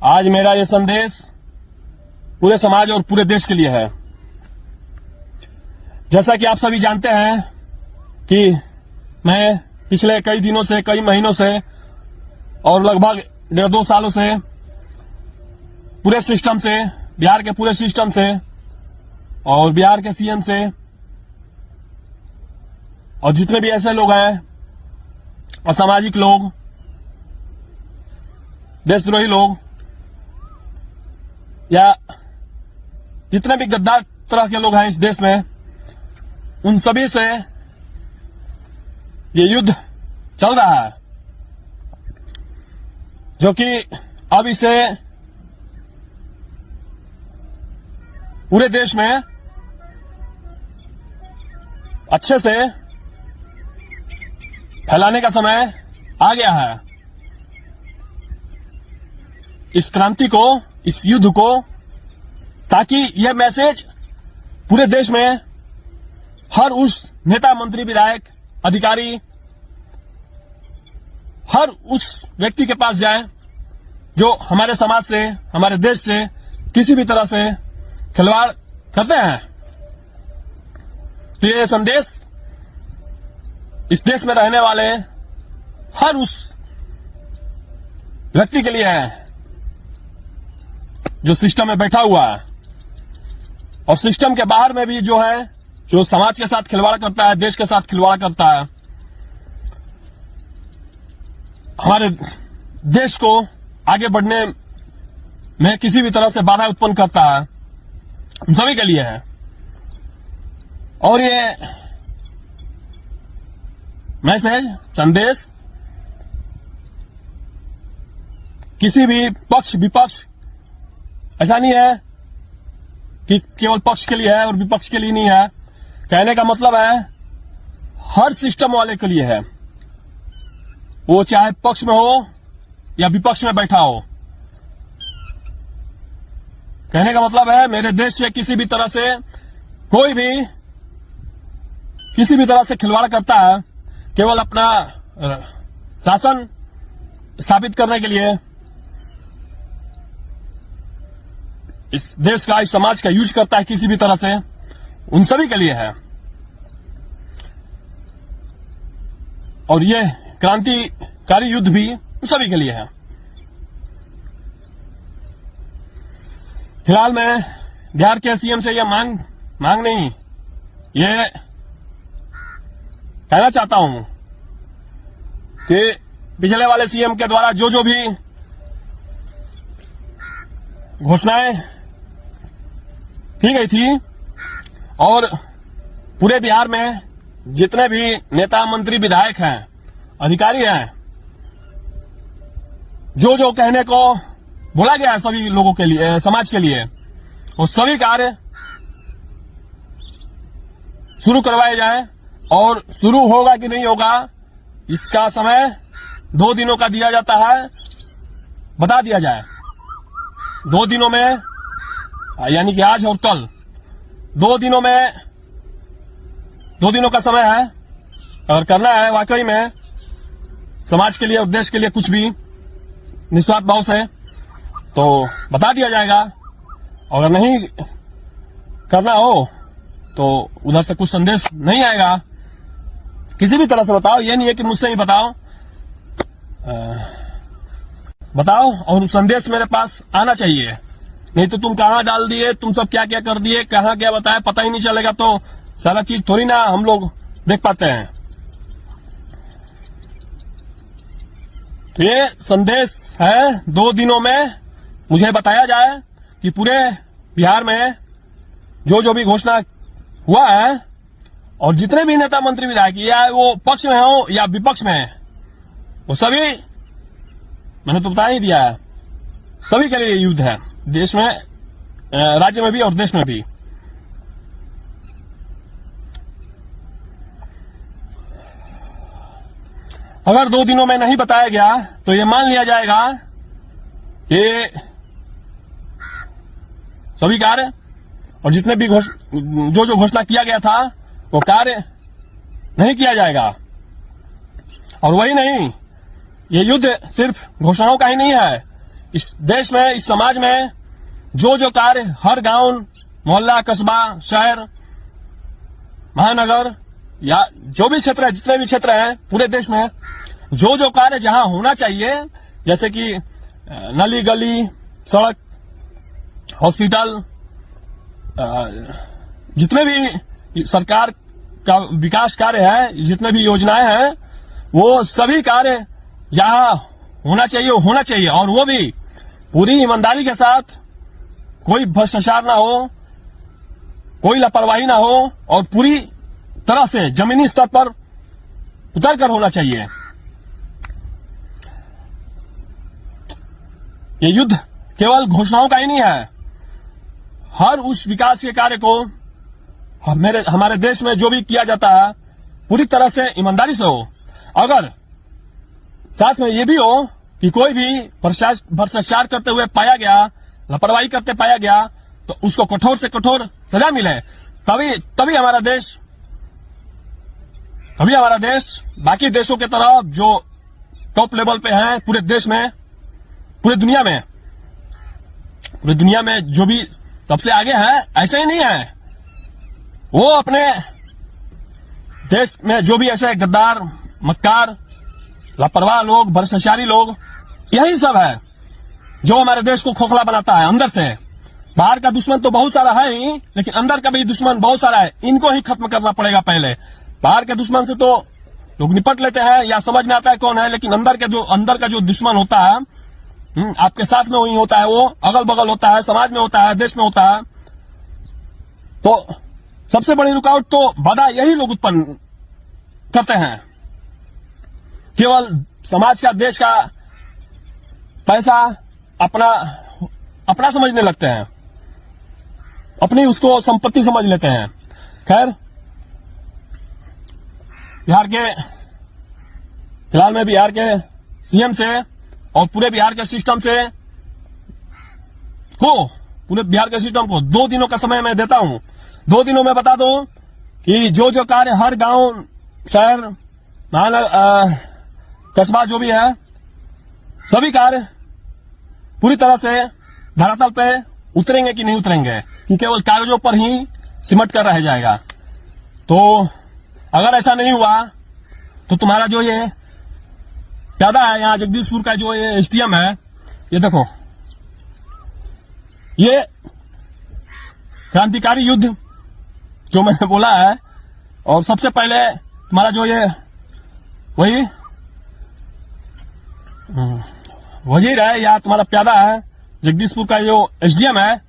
आज मेरा ये संदेश पूरे समाज और पूरे देश के लिए है। जैसा कि आप सभी जानते हैं कि मैं पिछले कई दिनों से, कई महीनों से और लगभग 1.5-2 सालों से पूरे सिस्टम से, बिहार के पूरे सिस्टम से और बिहार के सीएम से और जितने भी ऐसे लोग हैं, असामाजिक लोग, देशद्रोही लोग या जितने भी गद्दार तरह के लोग हैं इस देश में, उन सभी से ये युद्ध चल रहा है, जो कि अब इसे पूरे देश में अच्छे से फैलाने का समय आ गया है। इस क्रांति को, इस युद्ध को, ताकि यह मैसेज पूरे देश में हर उस नेता, मंत्री, विधायक, अधिकारी, हर उस व्यक्ति के पास जाए जो हमारे समाज से, हमारे देश से किसी भी तरह से खिलवाड़ करते हैं। तो ये संदेश इस देश में रहने वाले हर उस व्यक्ति के लिए है जो सिस्टम में बैठा हुआ है और सिस्टम के बाहर में भी जो है, जो समाज के साथ खिलवाड़ करता है, देश के साथ खिलवाड़ करता है, हमारे देश को आगे बढ़ने में किसी भी तरह से बाधा उत्पन्न करता है, हम सभी के लिए है। और ये मैसेज, संदेश किसी भी पक्ष, विपक्ष, ऐसा नहीं है कि केवल पक्ष के लिए है और विपक्ष के लिए नहीं है। कहने का मतलब है हर सिस्टम वाले के लिए है, वो चाहे पक्ष में हो या विपक्ष में बैठा हो। कहने का मतलब है मेरे देश से किसी भी तरह से कोई भी किसी भी तरह से खिलवाड़ करता है, केवल अपना शासन स्थापित करने के लिए, इस देश का, इस समाज का यूज करता है किसी भी तरह से, उन सभी के लिए है। और ये क्रांतिकारी युद्ध भी उन सभी के लिए है। फिलहाल मैं बिहार के सीएम से यह मांग नहीं, ये कहना चाहता हूं कि पिछले वाले सीएम के द्वारा जो जो भी घोषणाएं की गई थी और पूरे बिहार में जितने भी नेता, मंत्री, विधायक हैं, अधिकारी हैं, जो जो कहने को बोला गया है सभी लोगों के लिए, समाज के लिए, वो सभी कार्य शुरू करवाए जाए। और शुरू होगा कि नहीं होगा इसका समय 2 दिनों का दिया जाता है, बता दिया जाए। 2 दिनों में, यानी कि आज और कल, 2 दिनों में, 2 दिनों का समय है। अगर करना है वाकई में समाज के लिए और देश के लिए कुछ भी निस्वार्थ भाव से, तो बता दिया जाएगा। अगर नहीं करना हो तो उधर से कुछ संदेश नहीं आएगा। किसी भी तरह से बताओ, ये नहीं है कि मुझसे ही बताओ, बताओ और संदेश मेरे पास आना चाहिए। नहीं तो तुम कहां डाल दिए, तुम सब क्या क्या कर दिए, कहां क्या बताया, पता ही नहीं चलेगा, तो सारा चीज थोड़ी ना हम लोग देख पाते हैं। तो ये संदेश है, 2 दिनों में मुझे बताया जाए कि पूरे बिहार में जो जो भी घोषणा हुआ है और जितने भी नेता, मंत्री, विधायक, या वो पक्ष में हो या विपक्ष में, वो सभी, मैंने तो बता ही दिया है, सभी के लिए युद्ध है, देश में, राज्य में भी और देश में भी। अगर 2 दिनों में नहीं बताया गया तो ये मान लिया जाएगा कि सभी कार्य और जितने भी जो जो घोषणा किया गया था वो कार्य नहीं किया जाएगा। और वही नहीं, ये युद्ध सिर्फ घोषणाओं का ही नहीं है, इस देश में, इस समाज में जो जो कार्य हर गांव, मोहल्ला, कस्बा, शहर, महानगर या जो भी क्षेत्र है, जितने भी क्षेत्र हैं पूरे देश में, जो जो कार्य जहां होना चाहिए, जैसे कि नली गली, सड़क, हॉस्पिटल, जितने भी सरकार का विकास कार्य है, जितने भी योजनाएं हैं, वो सभी कार्य जहां होना चाहिए और वो भी पूरी ईमानदारी के साथ, कोई भ्रष्टाचार ना हो, कोई लापरवाही ना हो और पूरी तरह से जमीनी स्तर पर उतर कर होना चाहिए। ये युद्ध केवल घोषणाओं का ही नहीं है। हर उस विकास के कार्य को हमारे देश में जो भी किया जाता है पूरी तरह से ईमानदारी से हो। अगर साथ में ये भी हो कि कोई भी भ्रष्टाचार करते हुए पाया गया, लापरवाही करते पाया गया, तो उसको कठोर से कठोर सजा मिले, तभी हमारा देश बाकी देशों के तरह जो टॉप लेवल पे है पूरे देश में, पूरी दुनिया में जो भी सबसे आगे है, ऐसे ही नहीं है। वो अपने देश में जो भी ऐसे गद्दार, मक्कार, लापरवाह लोग, भ्रष्टाचारी लोग, यही सब है जो हमारे देश को खोखला बनाता है अंदर से। बाहर का दुश्मन तो बहुत सारा है ही, लेकिन अंदर का भी दुश्मन बहुत सारा है। इनको ही खत्म करना पड़ेगा पहले। बाहर के दुश्मन से तो लोग निपट लेते हैं या समझ में आता है कौन है, लेकिन अंदर का जो दुश्मन होता है, आपके साथ में वही होता है, वो अगल बगल होता है, समाज में होता है, देश में होता है। तो सबसे बड़ी रुकावट तो बाधा यही लोग उत्पन्न करते हैं। केवल समाज का, देश का पैसा अपना समझने लगते हैं, अपनी उसको संपत्ति समझ लेते हैं। खैर, फिलहाल में बिहार के सीएम से और पूरे बिहार के सिस्टम को 2 दिनों का समय मैं देता हूं। 2 दिनों में बता दो कि जो जो कार्य हर गांव, शहर, महानगर, कस्बा जो भी है, सभी कार्य पूरी तरह से धरातल पे उतरेंगे कि नहीं उतरेंगे, कि केवल कागजों पर ही सिमट कर रह जाएगा। तो अगर ऐसा नहीं हुआ तो तुम्हारा जो ये प्यादा है यहाँ जगदीशपुर का, जो ये एसडीएम है, ये देखो, ये क्रांतिकारी युद्ध जो मैंने बोला है, और सबसे पहले तुम्हारा जो ये वही वजीर है या तुम्हारा प्यादा है, जगदीशपुर का जो एसडीएम है,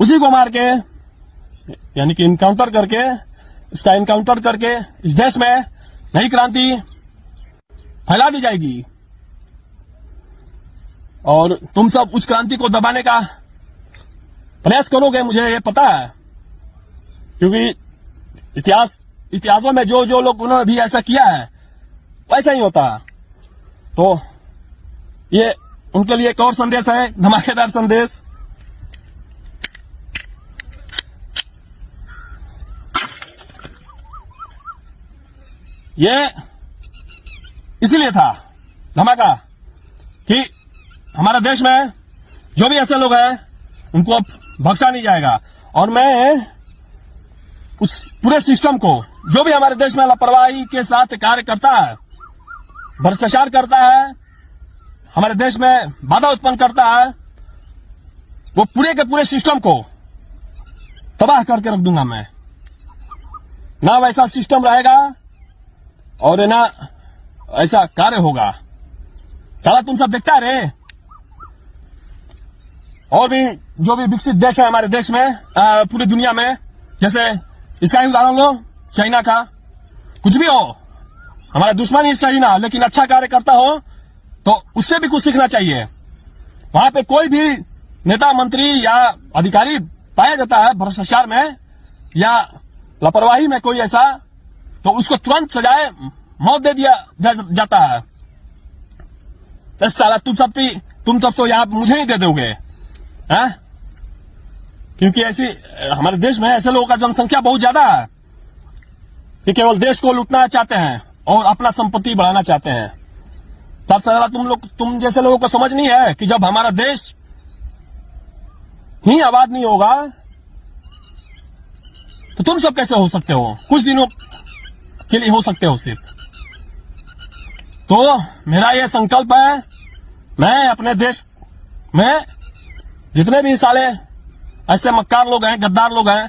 उसी को मार के, यानी कि इनकाउंटर करके इस देश में नई क्रांति फैला दी जाएगी। और तुम सब उस क्रांति को दबाने का प्रयास करोगे, मुझे ये पता है, क्योंकि इतिहासों में जो जो लोग उन्होंने भी ऐसा किया है वैसा ही होता है। तो ये उनके लिए एक और संदेश है, धमाकेदार संदेश। ये इसीलिए था धमाका कि हमारे देश में जो भी ऐसे लोग हैं उनको अब बख्शा नहीं जाएगा। और मैं उस पूरे सिस्टम को, जो भी हमारे देश में लापरवाही के साथ कार्य करता है, भ्रष्टाचार करता है, हमारे देश में बाधा उत्पन्न करता है, वो पूरे के पूरे सिस्टम को तबाह करके रख दूंगा मैं। ना वैसा सिस्टम रहेगा और ना ऐसा कार्य होगा। साला तुम सब देखता रहे। और भी जो भी विकसित देश है हमारे देश में, पूरी दुनिया में, जैसे इसका ही उदाहरण लो, चाइना का। कुछ भी हो, हमारा दुश्मन ही सही ना, लेकिन अच्छा कार्य करता हो तो उससे भी कुछ सीखना चाहिए। वहां पे कोई भी नेता, मंत्री या अधिकारी पाया जाता है भ्रष्टाचार में या लापरवाही में कोई ऐसा, तो उसको तुरंत सजाए मौत दे दिया जाता है। तो साला तुम सब तो यहाँ मुझे ही दे दोगे, हैं? क्योंकि ऐसी हमारे देश में ऐसे लोगों का जनसंख्या बहुत ज्यादा है कि केवल देश को लूटना चाहते हैं और अपना संपत्ति बढ़ाना चाहते हैं। सबसे ज्यादा तुम जैसे लोगों को समझ नहीं है कि जब हमारा देश ही आबाद नहीं होगा तो तुम सब कैसे हो सकते हो, कुछ दिनों के लिए हो सकते हो सिर्फ। तो मेरा ये संकल्प है, मैं अपने देश में जितने भी साले ऐसे मक्कार लोग हैं, गद्दार लोग हैं,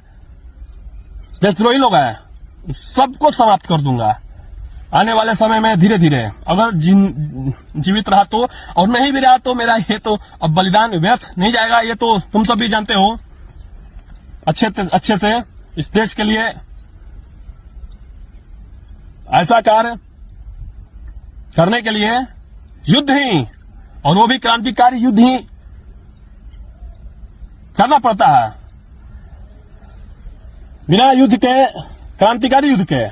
देशद्रोही लोग हैं, सबको समाप्त कर दूंगा आने वाले समय में धीरे धीरे। अगर जीवित रहा तो, और नहीं भी रहा तो मेरा ये तो अब बलिदान व्यर्थ नहीं जाएगा। ये तो तुम सब भी जानते हो अच्छे से। इस देश के लिए ऐसा कार्य करने के लिए युद्ध ही, और वो भी क्रांतिकारी युद्ध ही करना पड़ता है। बिना युद्ध के, क्रांतिकारी युद्ध के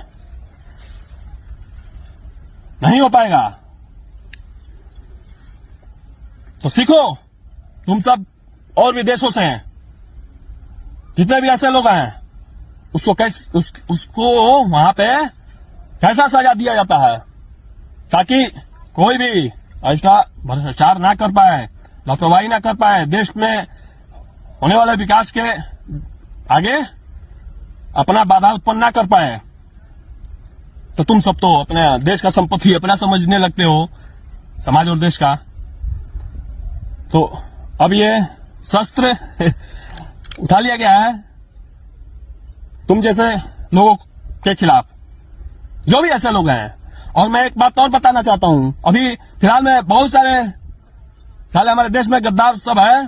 नहीं हो पाएगा। तो सीखो तुम सब और भी देशों से हैं, जितने भी ऐसे लोग हैं, उसको वहां पे कैसा सजा दिया जाता है, ताकि कोई भी ऐसा भ्रष्टाचार ना कर पाए, लापरवाही ना कर पाए, देश में होने वाले विकास के आगे अपना बाधा उत्पन्न ना कर पाए। तो तुम सब तो अपने देश का संपत्ति अपना समझने लगते हो, समाज और देश का। तो अब ये शस्त्र उठा लिया गया है तुम जैसे लोगों के खिलाफ, जो भी ऐसे लोग हैं। और मैं एक बात और बताना चाहता हूं, अभी फिलहाल में बहुत सारे हमारे देश में गद्दार सब है,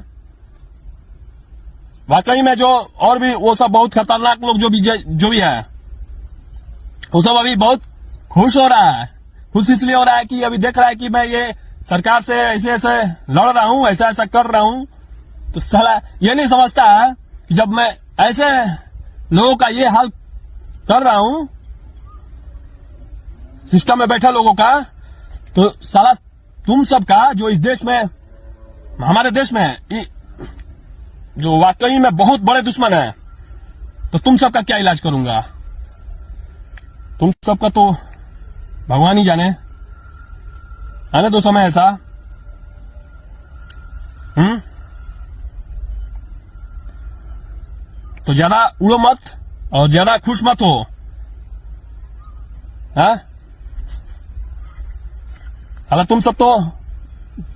वाकई में जो, और भी वो सब बहुत खतरनाक लोग जो भी है, वो सब अभी बहुत खुश हो रहा है। खुश इसलिए हो रहा है कि अभी देख रहा है कि मैं ये सरकार से ऐसे लड़ रहा हूं, ऐसा कर रहा हूं। तो साला ये नहीं समझता है कि जब मैं ऐसे लोगों का ये हाल कर रहा हूं, सिस्टम में बैठे लोगों का, तो साला तुम सब का जो इस देश में, हमारे देश में जो वाकई में बहुत बड़े दुश्मन है, तो तुम सब का क्या इलाज करूंगा। तुम सबका तो भगवान ही जाने। आने दो समय ऐसा। तो ज्यादा उड़ो मत और ज्यादा खुश मत हो। हालांकि तुम सब तो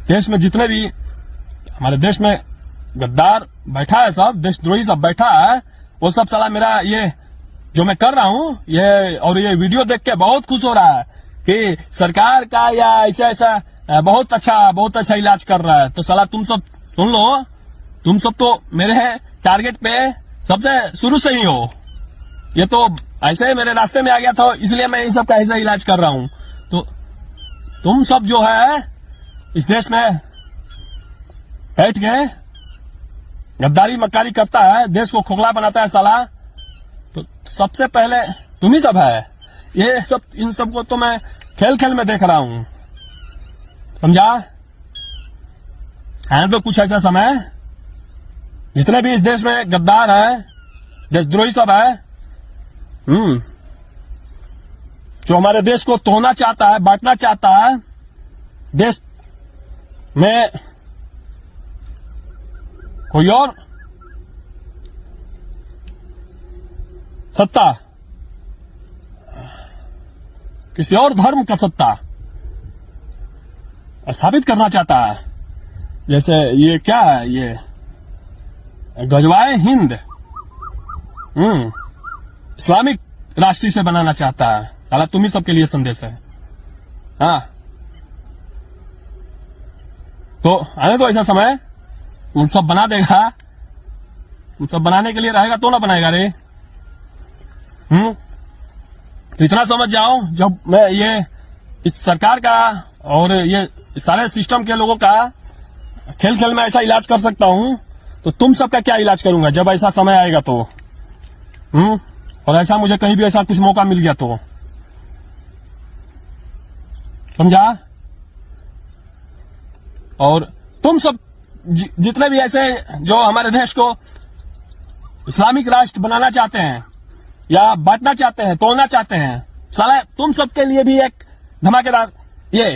देश में जितने भी हमारे देश में गद्दार बैठा है, सब देशद्रोही सब बैठा है, वो सब साला मेरा ये जो मैं कर रहा हूं ये, और ये वीडियो देख के बहुत खुश हो रहा है कि सरकार का या ऐसा बहुत अच्छा इलाज कर रहा है। तो साला तुम सब सुन लो, तुम सब तो मेरे टारगेट पे सबसे शुरू से ही हो। ये तो ऐसे ही मेरे रास्ते में आ गया था, इसलिए मैं इन सब का ऐसा इलाज कर रहा हूं। तो तुम सब जो है इस देश में बैठ के गद्दारी मक्कारी करता है, देश को खोखला बनाता है साला, तो सबसे पहले तुम ही सब है। ये सब, इन सब को तो मैं खेल में देख रहा हूं, समझा है। तो कुछ ऐसा समय, जितने भी इस देश में गद्दार है, देशद्रोही सब है, जो हमारे देश को तोड़ना चाहता है, बांटना चाहता है, देश में कोई और सत्ता, किसी और धर्म का सत्ता स्थापित करना चाहता है। जैसे ये क्या है, ये गजवाए हिंद इस्लामिक राष्ट्र से बनाना चाहता है। साला तुम ही सबके लिए संदेश है। तो आने दो ऐसा समय, तुम सब बना देगा। तुम सब बनाने के लिए रहेगा तो ना बनाएगा रे। तो इतना समझ जाओ, जब मैं ये इस सरकार का और ये सारे सिस्टम के लोगों का खेल में ऐसा इलाज कर सकता हूं, तो तुम सबका क्या इलाज करूंगा जब ऐसा समय आएगा तो। और ऐसा मुझे कहीं भी ऐसा कुछ मौका मिल गया तो, समझा। और तुम सब जितने भी ऐसे जो हमारे देश को इस्लामिक राष्ट्र बनाना चाहते हैं या बांटना चाहते हैं, तोड़ना चाहते हैं, साला तुम सबके लिए भी एक धमाकेदार ये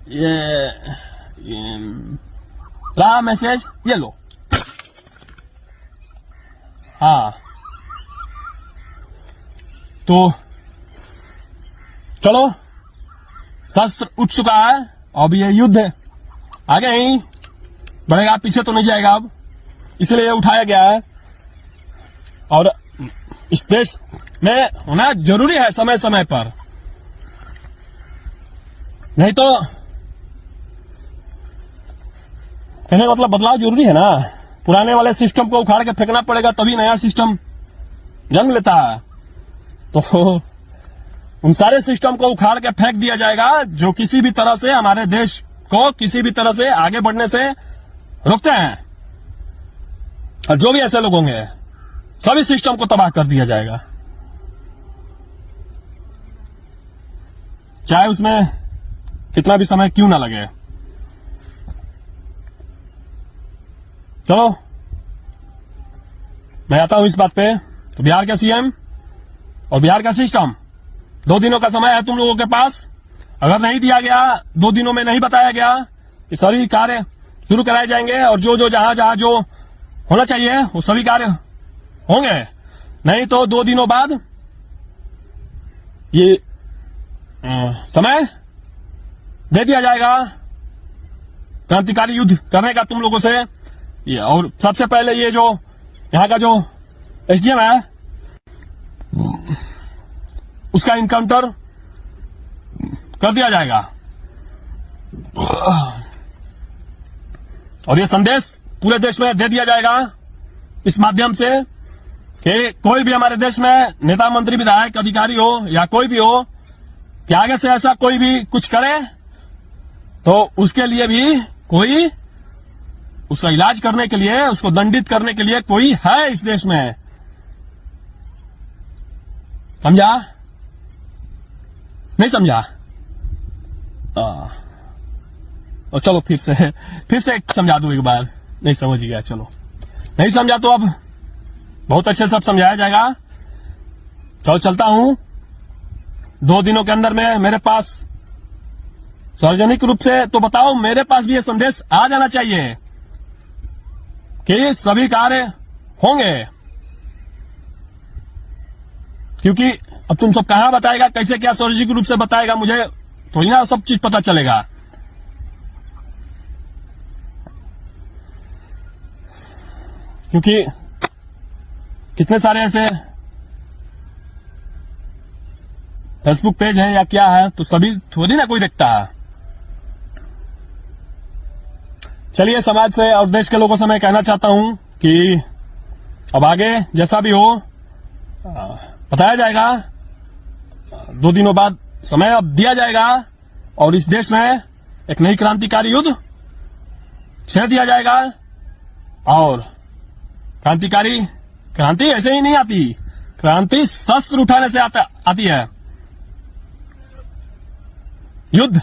ये रहा मैसेज, ये लो। हाँ, तो चलो, शस्त्र उठ चुका है, अब ये युद्ध है, आगे ही बढ़ेगा, पीछे तो नहीं जाएगा अब, इसलिए ये उठाया गया है। और इस देश में होना जरूरी है समय समय पर, नहीं तो कहने का मतलब बदलाव जरूरी है ना। पुराने वाले सिस्टम को उखाड़ के फेंकना पड़ेगा, तभी नया सिस्टम जन्म लेता है। तो उन सारे सिस्टम को उखाड़ के फेंक दिया जाएगा जो किसी भी तरह से हमारे देश को किसी भी तरह से आगे बढ़ने से रोकते हैं। और जो भी ऐसे लोग होंगे, सभी सिस्टम को तबाह कर दिया जाएगा, चाहे उसमें कितना भी समय क्यों ना लगे। चलो, मैं आता हूं इस बात पे। तो बिहार का सीएम और बिहार का सिस्टम, 2 दिनों का समय है तुम लोगों के पास। अगर नहीं दिया गया, 2 दिनों में नहीं बताया गया, ये सभी कार्य शुरू कराए जाएंगे और जो जहां जो होना चाहिए वो सभी कार्य होंगे। नहीं तो 2 दिनों बाद ये समय दे दिया जाएगा क्रांतिकारी युद्ध करने का तुम लोगों से। ये और सबसे पहले ये जो यहाँ का जो एसडीएम है, उसका इनकाउंटर कर दिया जाएगा। और ये संदेश पूरे देश में दे दिया जाएगा इस माध्यम से कि कोई भी हमारे देश में नेता, मंत्री, विधायक, अधिकारी हो या कोई भी हो, कि आगे से ऐसा कोई भी कुछ करे तो उसके लिए भी कोई, उसका इलाज करने के लिए, उसको दंडित करने के लिए कोई है इस देश में। समझा? नहीं समझा? और चलो फिर से समझा दूं एक बार। नहीं समझ गया, चलो। नहीं समझा तो अब बहुत अच्छे से सब समझाया जाएगा। चलो चलता हूं। 2 दिनों के अंदर में मेरे पास सार्वजनिक रूप से तो बताओ, मेरे पास भी ये संदेश आ जाना चाहिए कि सभी कार्य होंगे। क्योंकि अब तुम सब कहां बताएगा, कैसे क्या सार्वजनिक रूप से बताएगा, मुझे थोड़ी ना सब चीज पता चलेगा। क्योंकि कितने सारे ऐसे फेसबुक पेज है या क्या है, तो सभी थोड़ी ना कोई देखता है। चलिए, समाज से और देश के लोगों से मैं कहना चाहता हूं कि अब आगे जैसा भी हो बताया जाएगा। 2 दिनों बाद समय अब दिया जाएगा और इस देश में एक नई क्रांतिकारी युद्ध छेड़ दिया जाएगा। और क्रांति ऐसे ही नहीं आती, क्रांति शस्त्र उठाने से आती है। युद्ध,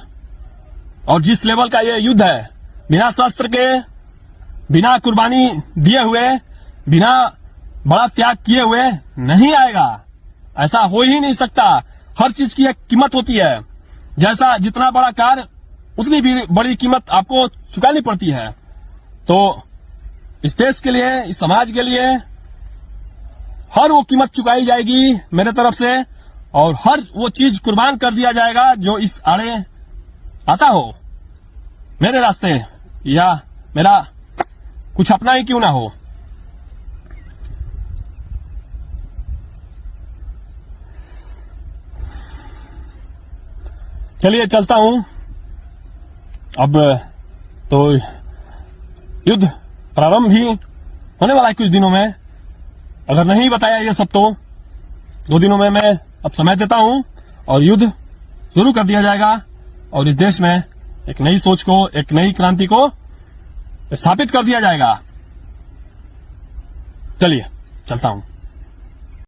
और जिस लेवल का ये युद्ध है, बिना शस्त्र के, बिना कुर्बानी दिए हुए, बिना बड़ा त्याग किए हुए नहीं आएगा। ऐसा हो ही नहीं सकता। हर चीज की एक कीमत होती है। जैसा जितना बड़ा कार्य, उतनी भी बड़ी कीमत आपको चुकानी पड़ती है। तो इस देश के लिए, इस समाज के लिए हर वो कीमत चुकाई जाएगी मेरे तरफ से, और हर वो चीज कुर्बान कर दिया जाएगा जो इस आड़े आता हो, मेरे रास्ते या मेरा कुछ अपना ही क्यों ना हो। चलिए चलता हूं। अब तो युद्ध प्रारंभ ही होने वाला है कुछ दिनों में। अगर नहीं बताया ये सब तो 2 दिनों में मैं अब समय देता हूं और युद्ध शुरू कर दिया जाएगा और इस देश में एक नई सोच को, एक नई क्रांति को स्थापित कर दिया जाएगा। चलिए चलता हूं।